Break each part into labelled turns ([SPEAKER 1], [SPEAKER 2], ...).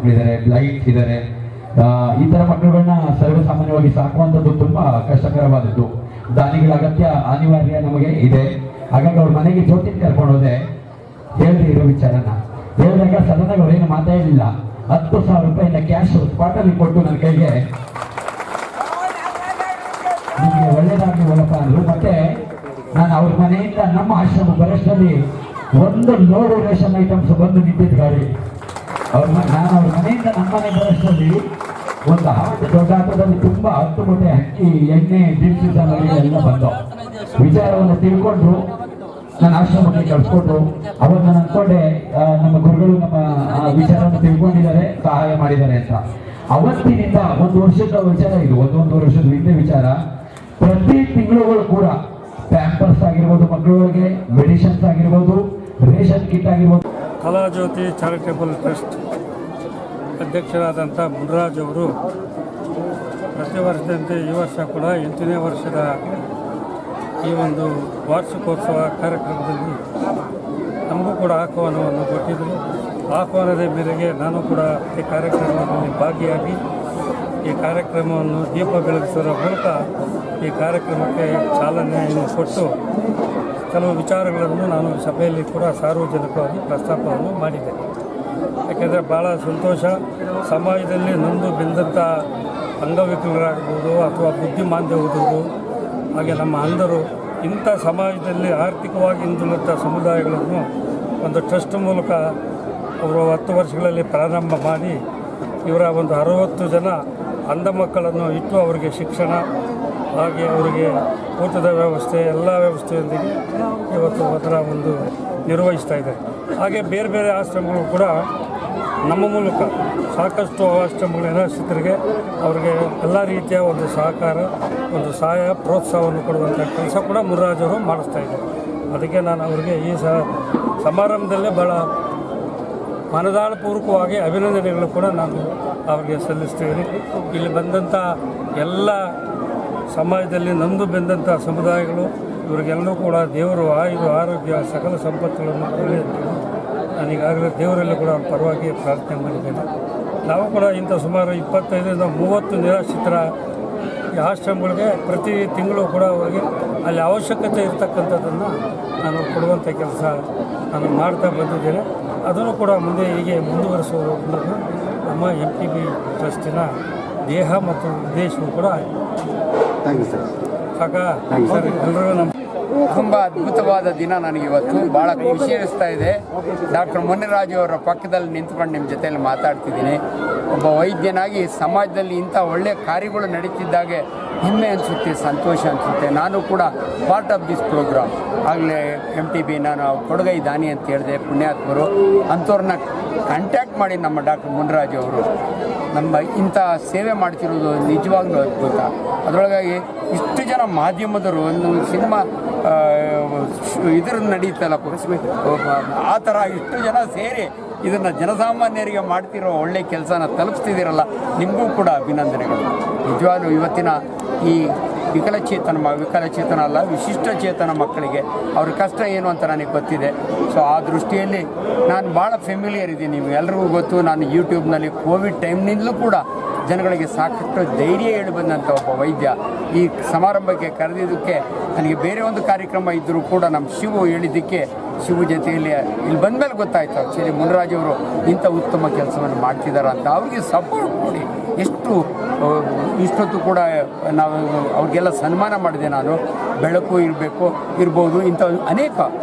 [SPEAKER 1] ಮಕ್ಕಳಿದ್ದಾರೆ, ಬ್ಲೈಟ್ ಇದ್ದಾರೆ. ಈ ಥರ ಮಕ್ಕಳುಗಳನ್ನ ಸರ್ವಸಾಮಾನ್ಯವಾಗಿ ಸಾಕುವಂಥದ್ದು ತುಂಬ ಕಷ್ಟಕರವಾದದ್ದು. ದಾನಿಗಳ ಅಗತ್ಯ ಅನಿವಾರ್ಯ ನಮಗೆ ಇದೆ. ಹಾಗಾಗಿ ಅವ್ರ ಮನೆಗೆ ಜ್ಯೋತಿನ ಕರ್ಕೊಂಡು ಹೋದೆ, ಹೇಳ್ರಿ ಇರೋ ವಿಚಾರನ ಹೇಳಿದಾಗ ಸಡನ್ನಾಗಿ ಅವ್ರೇನು ಮಾತಾಡಲಿಲ್ಲ. 10,000 ರೂಪಾಯಿನ ಕ್ಯಾಶ್ ಸ್ಪಾಟಲ್ಲಿ ಕೊಟ್ಟು ನನ್ನ ಕೈಗೆ ನಿಮಗೆ ಒಳ್ಳೇದಾಗಿ ಹೋಗಪ್ಪ ಅಂದರು. ಮತ್ತೆ ನಾನು ಅವ್ರ ಮನೆಯಿಂದ ನಮ್ಮ ಆಶ್ರಮ ಬರೋಷ್ಟರಲ್ಲಿ 1 ಲೋಡ್ ರೇಷನ್ ಐಟಮ್ಸ್ ಬಂದು ನಿಂತಿದ್ದ ಗಾಡಿ. ನಾನು ಅವ್ರ ಮನೆಯಿಂದ ನಮ್ಮ ಮನೆಗೆ ಬರೋಷ್ಟರಲ್ಲಿ ಒಂದು ದೊಡ್ಡ ಆಟೋದಲ್ಲಿ ತುಂಬ 10 ಮೂಟೆ ಅಕ್ಕಿ, ಎಣ್ಣೆ, ದಿನಸಿ ಸಾಮಗ್ರಿ ಎಲ್ಲ ಬಂದು ವಿಚಾರವನ್ನು ತಿಳ್ಕೊಂಡ್ರು. ನನ್ನ ಆಶ್ರಮಕ್ಕೆ ಕಳ್ಸ್ಕೊಟ್ರು. ಅವಾಗ ನಾನು ಅಂದ್ಕೊಂಡೆ ನಮ್ಮ ಗುರುಗಳು ನಮ್ಮ ವಿಚಾರವನ್ನು ತಿಳ್ಕೊಂಡಿದ್ದಾರೆ, ಸಹಾಯ ಮಾಡಿದ್ದಾರೆ ಅಂತ. ಅವತ್ತಿನಿಂದ 1 ವರ್ಷದ ವಿಚಾರ ಇದು, 1 ವರ್ಷದ ಹಿಂದೆ ವಿಚಾರ. ಪ್ರತಿ ತಿಂಗಳುಗಳು ಕೂಡ ಪ್ಯಾಂಪರ್ಸ್ ಆಗಿರ್ಬೋದು, ಮಕ್ಕಳುಗಳಿಗೆ ಮೆಡಿಸಿನ್ಸ್ ಆಗಿರ್ಬೋದು, ರೇಷನ್ ಕಿಟ್ ಆಗಿರ್ಬೋದು.
[SPEAKER 2] ಕಲಾಜ್ಯೋತಿ ಚಾರಿಟೇಬಲ್ ಟ್ರಸ್ಟ್ ಅಧ್ಯಕ್ಷರಾದಂಥ ಮುನ್ರಾಜ್ ಅವರು ಪ್ರತಿ ವರ್ಷದಂತೆ ಈ ವರ್ಷ ಕೂಡ 8ನೇ ವರ್ಷದ ಈ ಒಂದು ವಾರ್ಷಿಕೋತ್ಸವ ಕಾರ್ಯಕ್ರಮದಲ್ಲಿ ನಮಗೂ ಕೂಡ ಆಹ್ವಾನವನ್ನು ಕೊಟ್ಟಿದ್ದರು. ಆಹ್ವಾನದ ಮೇರೆಗೆ ನಾನು ಕೂಡ ಈ ಕಾರ್ಯಕ್ರಮದಲ್ಲಿ ಭಾಗಿಯಾಗಿ ಈ ಕಾರ್ಯಕ್ರಮವನ್ನು ದೀಪ ಬೆಳಗಿಸುವ ಮೂಲಕ ಈ ಕಾರ್ಯಕ್ರಮಕ್ಕೆ ಚಾಲನೆಯನ್ನು ಕೊಟ್ಟು ಕೆಲವು ವಿಚಾರಗಳನ್ನು ನಾನು ಸಭೆಯಲ್ಲಿ ಕೂಡ ಸಾರ್ವಜನಿಕವಾಗಿ ಪ್ರಸ್ತಾಪವನ್ನು ಮಾಡಿದ್ದೆ. ಯಾಕೆಂದರೆ ಭಾಳ ಸಂತೋಷ. ಸಮಾಜದಲ್ಲಿ ನೊಂದು ಬೆಂದಂಥ ಅಂಗವಿಕಲರಾಗ್ಬೋದು ಅಥವಾ ಬುದ್ಧಿಮಾಂದ್ಯ ಹೋದವರು, ಹಾಗೆ ನಮ್ಮ ಅಂಧರು, ಇಂಥ ಸಮಾಜದಲ್ಲಿ ಆರ್ಥಿಕವಾಗಿ ಹಿಂದುಳಿದ ಸಮುದಾಯಗಳನ್ನು ಒಂದು ಟ್ರಸ್ಟ್ ಮೂಲಕ ಅವರು 10 ವರ್ಷಗಳಲ್ಲಿ ಪ್ರಾರಂಭ ಮಾಡಿ ಇವರ ಒಂದು 60 ಜನ ಅಂಧ ಮಕ್ಕಳನ್ನು ಇಟ್ಟು ಅವರಿಗೆ ಶಿಕ್ಷಣ, ಹಾಗೆ ಅವರಿಗೆ ಊಟದ ವ್ಯವಸ್ಥೆ, ಎಲ್ಲ ವ್ಯವಸ್ಥೆಯೊಂದಿಗೆ ಇವತ್ತು ಅದರ ಒಂದು ನಿರ್ವಹಿಸ್ತಾ ಇದೆ. ಹಾಗೆ ಬೇರೆ ಬೇರೆ ಆಶ್ರಮಗಳು ಕೂಡ ನಮ್ಮ ಮೂಲಕ ಸಾಕಷ್ಟು ಆಶ್ರಮಗಳ ನಿರಾಶ್ರಿತರಿಗೆ ಅವರಿಗೆ ಎಲ್ಲ ರೀತಿಯ ಒಂದು ಸಹಕಾರ, ಒಂದು ಸಹಾಯ, ಪ್ರೋತ್ಸಾಹವನ್ನು ಕೊಡುವಂಥ ಕೆಲಸ ಕೂಡ ಮುನ್ರಾಜ್ ಅವರು ಮಾಡಿಸ್ತಾ ಇದ್ದಾರೆ. ಅದಕ್ಕೆ ನಾನು ಅವರಿಗೆ ಈ ಸಮಾರಂಭದಲ್ಲೇ ಭಾಳ ಮನದಾಳಪೂರ್ವಕವಾಗಿ ಅಭಿನಂದನೆಗಳು ಕೂಡ ನಾನು ಅವರಿಗೆ ಸಲ್ಲಿಸ್ತೀನಿ. ಇಲ್ಲಿ ಬಂದಂಥ ಎಲ್ಲ ಸಮಾಜದಲ್ಲಿ ನೊಂದು ಬೆಂದಂಥ ಸಮುದಾಯಗಳು, ಇವರಿಗೆಲ್ಲರೂ ಕೂಡ ದೇವರು ಆಯುಧ, ಆರೋಗ್ಯ, ಸಕಲ ಸಂಪತ್ತುಗಳನ್ನು ಕೊಡಲಿ ಅಂತ ನಾನೀಗಾಗಲೇ ದೇವರಲ್ಲಿ ಕೂಡ ಪರವಾಗಿ ಪ್ರಾರ್ಥನೆ ಮಾಡಿದ್ದೇನೆ. ನಾವು ಕೂಡ ಇಂಥ ಸುಮಾರು 25ರಿಂದ 30 ನಿರಾಶ್ರಿತರ ಈ ಆಶ್ರಮಗಳಿಗೆ ಪ್ರತಿ ತಿಂಗಳು ಕೂಡ ಅವರಿಗೆ ಅಲ್ಲಿ ಅವಶ್ಯಕತೆ ಇರತಕ್ಕಂಥದ್ದನ್ನು ನಾನು ಕೊಡುವಂಥ ಕೆಲಸ ನಾನು ಮಾಡ್ತಾ ಬಂದಿದ್ದೇನೆ. ಅದನ್ನು ಕೂಡ ಮುಂದೆ ಹೀಗೆ ಮುಂದುವರಿಸುವ ನಮ್ಮ MTB ಟ್ರಸ್ಟಿನ ದೇಹ ಮತ್ತು ಉದ್ದೇಶವೂ ಕೂಡ ಸಾಕಾ ಸರ್. ಎಲ್ಲರೂ ನಮ್ಮ
[SPEAKER 3] ತುಂಬ ಅದ್ಭುತವಾದ ದಿನ ನನಗಿವತ್ತು. ಭಾಳ ಖುಷಿ ಅನಿಸ್ತಾ ಇದೆ. ಡಾಕ್ಟರ್ ಮುನ್ರಾಜ್ ಅವರ ಪಕ್ಕದಲ್ಲಿ ನಿಂತ್ಕೊಂಡು ನಿಮ್ಮ ಜೊತೆಯಲ್ಲಿ ಮಾತಾಡ್ತಿದ್ದೀನಿ. ಒಬ್ಬ ವೈದ್ಯನಾಗಿ ಸಮಾಜದಲ್ಲಿ ಇಂಥ ಒಳ್ಳೆಯ ಕಾರ್ಯಗಳು ನಡೀತಿದ್ದಾಗೆ ಹೆಮ್ಮೆ ಅನಿಸುತ್ತೆ, ಸಂತೋಷ ಅನಿಸುತ್ತೆ. ನಾನು ಕೂಡ ಪಾರ್ಟ್ ಆಫ್ ದಿಸ್ ಪ್ರೋಗ್ರಾಮ್. ಆಗಲೇ MTB ನಾನು ಕೊಡುಗೈ ದಾನಿ ಅಂತ ಹೇಳಿದೆ, ಪುಣ್ಯಾತ್ಮರು ಅಂಥವ್ರನ್ನ ಕಾಂಟ್ಯಾಕ್ಟ್ ಮಾಡಿ ನಮ್ಮ ಡಾಕ್ಟರ್ ಮುನ್ರಾಜ್ ಅವರು ನಮ್ಮ ಇಂಥ ಸೇವೆ ಮಾಡ್ತಿರೋದು ನಿಜವಾಗ್ಲೂ ಅದ್ಭುತ. ಅದರೊಳಗಾಗಿ ಇಷ್ಟು ಜನ ಮಾಧ್ಯಮದವರು, ಒಂದು ಸಿನಿಮಾ ಇದ್ರದ್ದು ನಡೀತಲ್ಲ ಆ ಥರ ಇಷ್ಟು ಜನ ಸೇರಿ ಇದನ್ನು ಜನಸಾಮಾನ್ಯರಿಗೆ ಮಾಡ್ತಿರೋ ಒಳ್ಳೆ ಕೆಲಸನ ತಲುಪಿಸ್ತಿದ್ದೀರಲ್ಲ, ನಿಮಗೂ ಕೂಡ ಅಭಿನಂದನೆಗಳು. ನಿಜವಾಗ್ಲೂ ಇವತ್ತಿನ ಈ ವಿಕಲಚೇತನ ಅಲ್ಲ, ವಿಶಿಷ್ಟ ಚೇತನ ಮಕ್ಕಳಿಗೆ ಅವ್ರ ಕಷ್ಟ ಏನು ಅಂತ ನನಗೆ ಗೊತ್ತಿದೆ. ಸೊ ಆ ದೃಷ್ಟಿಯಲ್ಲಿ ನಾನು ಭಾಳ ಫೆಮಿಲಿಯರ್ ಇದ್ದೀನಿ. ನೀವು ಎಲ್ರಿಗೂ ಗೊತ್ತು, ನಾನು ಯೂಟ್ಯೂಬ್ನಲ್ಲಿ ಕೋವಿಡ್ ಟೈಮ್ನಿಂದಲೂ ಕೂಡ ಜನಗಳಿಗೆ ಸಾಕಷ್ಟು ಧೈರ್ಯ ಹೇಳಿ ಬಂದಂಥ ಒಬ್ಬ ವೈದ್ಯ. ಈ ಸಮಾರಂಭಕ್ಕೆ ಕರೆದಿದ್ದಕ್ಕೆ ನನಗೆ ಬೇರೆ ಒಂದು ಕಾರ್ಯಕ್ರಮ ಇದ್ದರೂ ಕೂಡ ನಮ್ಮ ಶಿವು ಹೇಳಿದ್ದಕ್ಕೆ ಶಿವು ಜೊತೆಯಲ್ಲಿ ಇಲ್ಲಿ ಬಂದಮೇಲೆ ಗೊತ್ತಾಯಿತು ಆ್ಯಕ್ಚುಲಿ ಮುನ್ರಾಜ್ ಅವರು ಇಂಥ ಉತ್ತಮ ಕೆಲಸವನ್ನು ಮಾಡ್ತಿದ್ದಾರೆ ಅಂತ. ಅವ್ರಿಗೆ ಸಪೋರ್ಟ್ ಕೊಡಿ. ಇಷ್ಟೊತ್ತು ಕೂಡ ನಾವು ಅವ್ರಿಗೆಲ್ಲ ಸನ್ಮಾನ ಮಾಡಿದೆ ನಾನು. ಬೆಳಕು ಇರ್ಬೋದು, ಇಂಥ ಅನೇಕ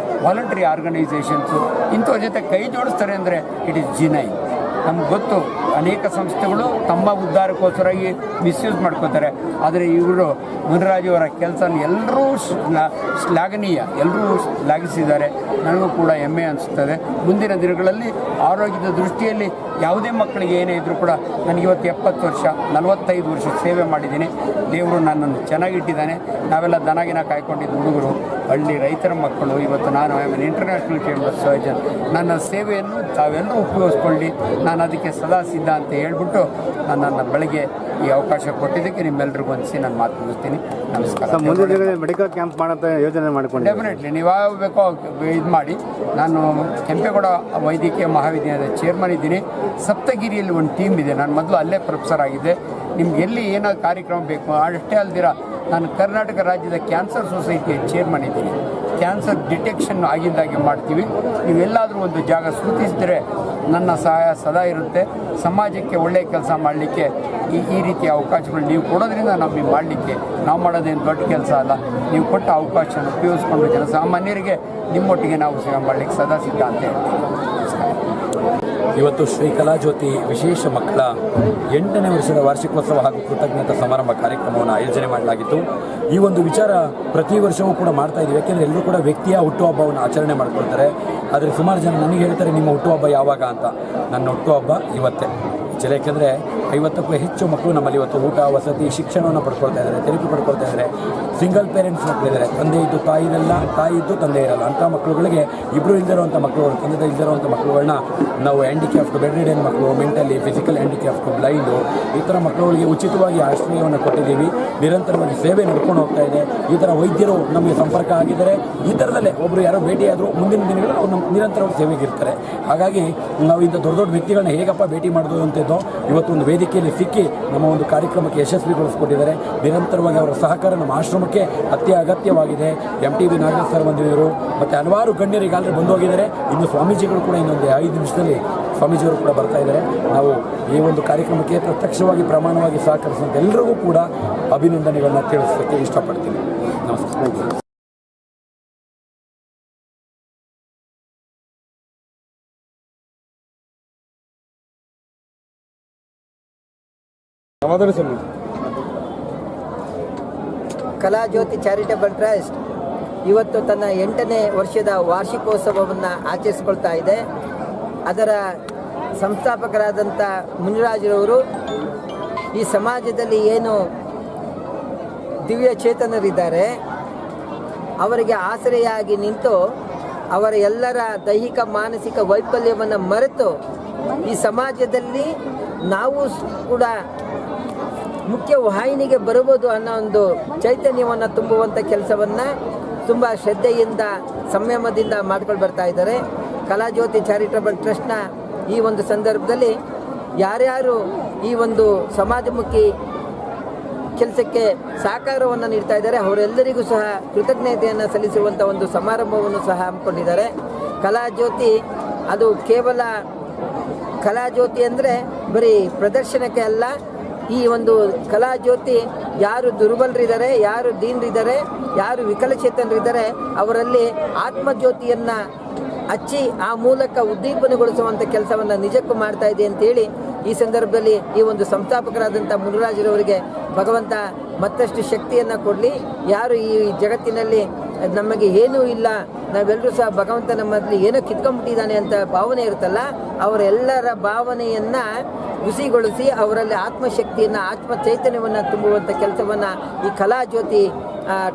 [SPEAKER 3] ವಾಲಂಟರಿ ಆರ್ಗನೈಸೇಷನ್ಸು ಇಂಥವ್ರ ಜೊತೆ ಕೈ ಜೋಡಿಸ್ತಾರೆ ಅಂದರೆ ಇಟ್ ಈಸ್ ಜಿನೈನ್. ನಮ್ಗೆ ಗೊತ್ತು ಅನೇಕ ಸಂಸ್ಥೆಗಳು ತಮ್ಮ ಉದ್ಧಾರಕ್ಕೋಸ್ಕರಾಗಿ ಮಿಸ್ಯೂಸ್ ಮಾಡ್ಕೋತಾರೆ. ಆದರೆ ಇವರು ಮುನ್ರಾಜ್ ಅವರ ಕೆಲಸನ ಎಲ್ಲರೂ ಶ್ಲಾಘನೀಯ, ಎಲ್ಲರೂ ಶ್ಲಾಘಿಸಿದ್ದಾರೆ. ನನಗೂ ಕೂಡ ಹೆಮ್ಮೆ ಅನಿಸುತ್ತದೆ. ಮುಂದಿನ ದಿನಗಳಲ್ಲಿ ಆರೋಗ್ಯದ ದೃಷ್ಟಿಯಲ್ಲಿ ಯಾವುದೇ ಮಕ್ಕಳಿಗೆ ಏನೇ ಇದ್ದರೂ ಕೂಡ ನನಗಿವತ್ತು 70 ವರ್ಷ, 45 ವರ್ಷ ಸೇವೆ ಮಾಡಿದ್ದೀನಿ. ದೇವರು ನನ್ನನ್ನು ಚೆನ್ನಾಗಿಟ್ಟಿದ್ದಾನೆ. ನಾವೆಲ್ಲ ದನಗಿನ ಕಾಯ್ಕೊಂಡಿದ್ದ ಹುಡುಗರು, ಹಳ್ಳಿ ರೈತರ ಮಕ್ಕಳು. ಇವತ್ತು ನಾನು ಇಂಟರ್ನ್ಯಾಷನಲ್ ಚೇಂಬರ್ ಸರ್ಜನ್. ನನ್ನ ಸೇವೆಯನ್ನು ತಾವೆಲ್ಲರೂ ಉಪಯೋಗಿಸ್ಕೊಳ್ಳಿ. ನಾನು ಅದಕ್ಕೆ ಸದಾ ಸಿದ್ಧ ಅಂತ ಹೇಳ್ಬಿಟ್ಟು ನನ್ನ ಬೆಳಗ್ಗೆ ಈ ಅವಕಾಶ ಕೊಟ್ಟಿದ್ದಕ್ಕೆ ನಿಮ್ಮೆಲ್ಲರಿಗೂ ಹೊಂದಿಸಿ ನಾನು ಮಾತು ಮುಗಿಸ್ತೀನಿ. ನಮಸ್ಕಾರ.
[SPEAKER 4] ಮುಂದಿನ ದಿನಗಳಲ್ಲಿ ಮೆಡಿಕಲ್ ಕ್ಯಾಂಪ್ ಮಾಡೋಂಥ ಯೋಜನೆ ಮಾಡಿಕೊಂಡು
[SPEAKER 3] ಡೆಫಿನೆಟ್ಲಿ ನೀವು ಯಾವ ಬೇಕೋ ಇದು ಮಾಡಿ. ನಾನು ಕೆಂಪೇಗೌಡ ವೈದ್ಯಕೀಯ ಮಹಾವಿದ್ಯಾಲಯದ ಚೇರ್ಮನ್ ಇದ್ದೀನಿ. ಸಪ್ತಗಿರಿಯಲ್ಲಿ ಒಂದು ಟೀಮ್ ಇದೆ. ನಾನು ಮೊದಲು ಅಲ್ಲೇ ಪ್ರೊಫೆಸರ್ ಆಗಿದ್ದೆ. ನಿಮ್ಗೆ ಎಲ್ಲಿ ಏನೋ ಕಾರ್ಯಕ್ರಮ ಬೇಕು ಅಷ್ಟೇ ಅಲ್ದಿರ ನಾನು ಕರ್ನಾಟಕ ರಾಜ್ಯದ ಕ್ಯಾನ್ಸರ್ ಸೊಸೈಟಿಯ ಚೇರ್ಮನ್ ಇದ್ದೀನಿ. ಕ್ಯಾನ್ಸರ್ ಡಿಟೆಕ್ಷನ್ ಆಗಿದ್ದಾಗೆ ಮಾಡ್ತೀವಿ. ನೀವೆಲ್ಲಾದರೂ ಒಂದು ಜಾಗ ಸೂಚಿಸಿದರೆ ನನ್ನ ಸಹಾಯ ಸದಾ ಇರುತ್ತೆ. ಸಮಾಜಕ್ಕೆ ಒಳ್ಳೆಯ ಕೆಲಸ ಮಾಡಲಿಕ್ಕೆ ಈ ರೀತಿಯ ಅವಕಾಶಗಳು ನೀವು ಕೊಡೋದ್ರಿಂದ ನಮಗೆ ಮಾಡಲಿಕ್ಕೆ ನಾವು ಮಾಡೋದೇನು ದೊಡ್ಡ ಕೆಲಸ ಅಲ್ಲ. ನೀವು ಕೊಟ್ಟ ಅವಕಾಶನ ಉಪಯೋಗಿಸ್ಕೊಂಡು ಜನಸಾಮಾನ್ಯರಿಗೆ ನಿಮ್ಮೊಟ್ಟಿಗೆ ನಾವು ಸೇವೆ ಮಾಡಲಿಕ್ಕೆ ಸದಾ ಸಿದ್ಧ ಅಂತ ಹೇಳ್ತೀನಿ.
[SPEAKER 5] ಇವತ್ತು ಶ್ರೀ ಕಲಾಜ್ಯೋತಿ ವಿಶೇಷ ಮಕ್ಕಳ 8ನೇ ವರ್ಷದ ವಾರ್ಷಿಕೋತ್ಸವ ಹಾಗೂ ಕೃತಜ್ಞತಾ ಸಮಾರಂಭ ಕಾರ್ಯಕ್ರಮವನ್ನು ಆಯೋಜನೆ ಮಾಡಲಾಗಿತ್ತು. ಈ ಒಂದು ವಿಚಾರ ಪ್ರತಿ ವರ್ಷವೂ ಕೂಡ ಮಾಡ್ತಾ ಇದ್ದೀವಿ. ಯಾಕೆಂದರೆ ಎಲ್ಲರೂ ಕೂಡ ವ್ಯಕ್ತಿಯ ಹುಟ್ಟುಹಬ್ಬವನ್ನು ಆಚರಣೆ ಮಾಡ್ಕೊಳ್ತಾರೆ. ಆದರೆ ಸುಮಾರು ಜನ ನನಗೆ ಹೇಳ್ತಾರೆ ನಿಮ್ಮ ಹುಟ್ಟುಹಬ್ಬ ಯಾವಾಗ ಅಂತ. ನನ್ನ ಹುಟ್ಟುಹಬ್ಬ ಇವತ್ತೇ. ಯಾಕೆಂದರೆ 50ಕ್ಕೂ ಹೆಚ್ಚು ಮಕ್ಕಳು ನಮ್ಮಲ್ಲಿ ಇವತ್ತು ಊಟ, ವಸತಿ, ಶಿಕ್ಷಣವನ್ನು ಪಡ್ಕೊಳ್ತಾ ಇದ್ದಾರೆ, ಥೆರಪಿ ಪಡ್ಕೊಳ್ತಾ ಇದ್ದಾರೆ. ಸಿಂಗಲ್ ಪೇರೆಂಟ್ಸ್ ಮಕ್ಕಳಿದ್ದಾರೆ. ತಂದೆ ಇದ್ದು ತಾಯಿ ಇರಲ್ಲ, ತಾಯಿ ಇದ್ದು ತಂದೆ ಇರಲ್ಲ. ಅಂಥ ಮಕ್ಕಳುಗಳಿಗೆ ಇಬ್ಬರು ಇಲ್ದಿರೋವಂಥ ಮಕ್ಕಳು, ತಂದೆ ಇಲ್ದಿರೋವಂಥ ಮಕ್ಕಳುಗಳನ್ನ ನಾವು ಹ್ಯಾಂಡಿಕ್ಯಾಫ್ಟ್, ಬೆಡ್ ರಿಡನ್ ಮಕ್ಕಳು, ಮೆಂಟಲಿ, ಫಿಸಿಕಲ್ ಹ್ಯಾಂಡಿಕ್ಯಾಫ್ಟ್, ಬ್ಲೈಂಡು ಈ ಥರ ಮಕ್ಕಳುಗಳಿಗೆ ಉಚಿತವಾಗಿ ಆಶ್ರಯವನ್ನು ಕೊಟ್ಟಿದ್ದೀವಿ. ನಿರಂತರವಾಗಿ ಸೇವೆ ನಡ್ಕೊಂಡು ಹೋಗ್ತಾ ಇದೆ. ಈ ಥರ ವೈದ್ಯರು ನಮಗೆ ಸಂಪರ್ಕ ಆಗಿದ್ದಾರೆ. ಈ ಥರದಲ್ಲೇ ಒಬ್ಬರು ಯಾರೋ ಭೇಟಿಯಾದರೂ ಮುಂದಿನ ದಿನಗಳು ಅವ್ರು ನಮ್ಮ ನಿರಂತರವಾಗಿ ಸೇವೆಗೆ ಇರ್ತಾರೆ. ಹಾಗಾಗಿ ನಾವು ಇಂಥ ದೊಡ್ಡ ದೊಡ್ಡ ವ್ಯಕ್ತಿಗಳನ್ನ ಹೇಗಪ್ಪ ಭೇಟಿ ಮಾಡೋದು ಅಂತಿದ್ದೋ ಇವತ್ತು ಒಂದು ವೇದಿಕೆಯಲ್ಲಿ ಸಿಕ್ಕಿ ನಮ್ಮ ಒಂದು ಕಾರ್ಯಕ್ರಮಕ್ಕೆ ಯಶಸ್ವಿಗೊಳಿಸ್ಕೊಟ್ಟಿದ್ದಾರೆ. ನಿರಂತರವಾಗಿ ಅವರ ಸಹಕಾರ ನಮ್ಮ ಆಶ್ರಮಕ್ಕೆ ಅತ್ಯಗತ್ಯವಾಗಿದೆ. MTV ನಾಗರಾಜ್ ಸರ್ ಬಂದಿದ್ದರು, ಮತ್ತು ಹಲವಾರು ಗಣ್ಯರಿಗಾಗಲೇ ಬಂದು ಹೋಗಿದ್ದಾರೆ. ಇನ್ನು ಸ್ವಾಮೀಜಿಗಳು ಕೂಡ ಇನ್ನೊಂದು 5 ನಿಮಿಷದಲ್ಲಿ ಸ್ವಾಮೀಜಿಯವರು ಕೂಡ ಬರ್ತಾ ಇದ್ದಾರೆ. ನಾವು ಈ ಒಂದು ಕಾರ್ಯಕ್ರಮಕ್ಕೆ ಪ್ರತ್ಯಕ್ಷವಾಗಿ ಪ್ರಮಾಣವಾಗಿ ಸಹಕರಿಸುವಂಥ ಎಲ್ಲರಿಗೂ ಕೂಡ ಅಭಿನಂದನೆಗಳನ್ನ ತಿಳಿಸೋಕ್ಕೆ ಇಷ್ಟಪಡ್ತೀನಿ. ನಮಸ್ಕಾರ.
[SPEAKER 6] ಕಲಾಜ್ಯೋತಿ ಚಾರಿಟಬಲ್ ಟ್ರಸ್ಟ್ ಇವತ್ತು ತನ್ನ 8ನೇ ವರ್ಷದ ವಾರ್ಷಿಕೋತ್ಸವವನ್ನು ಆಚರಿಸಿಕೊಳ್ತಾ ಇದೆ. ಅದರ ಸಂಸ್ಥಾಪಕರಾದಂಥ ಮುನಿರಾಜರವರು ಈ ಸಮಾಜದಲ್ಲಿ ಏನು ದಿವ್ಯ ಚೇತನರಿದ್ದಾರೆ ಅವರಿಗೆ ಆಸರೆಯಾಗಿ ನಿಂತು ಅವರ ಎಲ್ಲರ ದೈಹಿಕ ಮಾನಸಿಕ ವೈಫಲ್ಯವನ್ನು ಮರೆತು ಈ ಸಮಾಜದಲ್ಲಿ ನಾವು ಕೂಡ ಮುಖ್ಯ ವಾಹಿನಿಗೆ ಬರಬಹುದು ಅನ್ನೋ ಒಂದು ಚೈತನ್ಯವನ್ನು ತುಂಬುವಂಥ ಕೆಲಸವನ್ನು ತುಂಬ ಶ್ರದ್ಧೆಯಿಂದ ಸಂಯಮದಿಂದ ಮಾಡ್ಕೊಂಡು ಬರ್ತಾ ಇದ್ದಾರೆ. ಕಲಾಜ್ಯೋತಿ ಚಾರಿಟಬಲ್ ಟ್ರಸ್ಟ್ನ ಈ ಒಂದು ಸಂದರ್ಭದಲ್ಲಿ ಯಾರ್ಯಾರು ಈ ಒಂದು ಸಮಾಜಮುಖಿ ಕೆಲಸಕ್ಕೆ ಸಹಕಾರವನ್ನು ನೀಡ್ತಾ ಇದ್ದಾರೆ ಅವರೆಲ್ಲರಿಗೂ ಸಹ ಕೃತಜ್ಞತೆಯನ್ನು ಸಲ್ಲಿಸುವಂಥ ಒಂದು ಸಮಾರಂಭವನ್ನು ಸಹ ಹಮ್ಮಿಕೊಂಡಿದ್ದಾರೆ. ಕಲಾಜ್ಯೋತಿ ಅದು ಕೇವಲ ಕಲಾಜ್ಯೋತಿ ಅಂದರೆ ಬರೀ ಪ್ರದರ್ಶನಕ್ಕೆ ಅಲ್ಲ. ಈ ಒಂದು ಕಲಾಜ್ಯೋತಿ ಯಾರು ದುರ್ಬಲರಿದ್ದಾರೆ, ಯಾರು ದೀನರಿದ್ದಾರೆ, ಯಾರು ವಿಕಲಚೇತನರಿದ್ದಾರೆ ಅವರಲ್ಲಿ ಆತ್ಮಜ್ಯೋತಿಯನ್ನು ಹಚ್ಚಿ ಆ ಮೂಲಕ ಉದ್ದೀಪನಗೊಳಿಸುವಂಥ ಕೆಲಸವನ್ನು ನಿಜಕ್ಕೂ ಮಾಡ್ತಾ ಇದೆ ಅಂತೇಳಿ ಈ ಸಂದರ್ಭದಲ್ಲಿ ಈ ಒಂದು ಸಂಸ್ಥಾಪಕರಾದಂಥ ಮುನಿರಾಜರವರಿಗೆ ಭಗವಂತ ಮತ್ತಷ್ಟು ಶಕ್ತಿಯನ್ನು ಕೊಡಲಿ. ಯಾರು ಈ ಜಗತ್ತಿನಲ್ಲಿ ನಮಗೆ ಏನೂ ಇಲ್ಲ, ನಾವೆಲ್ಲರೂ ಸಹ ಭಗವಂತ ನಮ್ಮಲ್ಲಿ ಏನೋ ಕಿತ್ಕೊಂಡ್ಬಿಟ್ಟಿದ್ದಾನೆ ಅಂತ ಭಾವನೆ ಇರುತ್ತಲ್ಲ, ಅವರೆಲ್ಲರ ಭಾವನೆಯನ್ನು ಹುಸಿಗೊಳಿಸಿ ಅವರಲ್ಲಿ ಆತ್ಮಶಕ್ತಿಯನ್ನು, ಆತ್ಮ ಚೈತನ್ಯವನ್ನು ತುಂಬುವಂಥ ಕೆಲಸವನ್ನು ಈ ಕಲಾಜ್ಯೋತಿ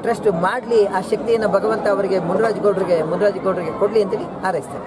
[SPEAKER 6] ಟ್ರಸ್ಟ್ ಮಾಡಲಿ. ಆ ಶಕ್ತಿಯನ್ನು ಭಗವಂತ ಅವರಿಗೆ ಮುನಿರಾಜ್ ಗೌಡ್ರಿಗೆ ಕೊಡಲಿ ಅಂತೇಳಿ ಹಾರೈಸ್ತಾರೆ.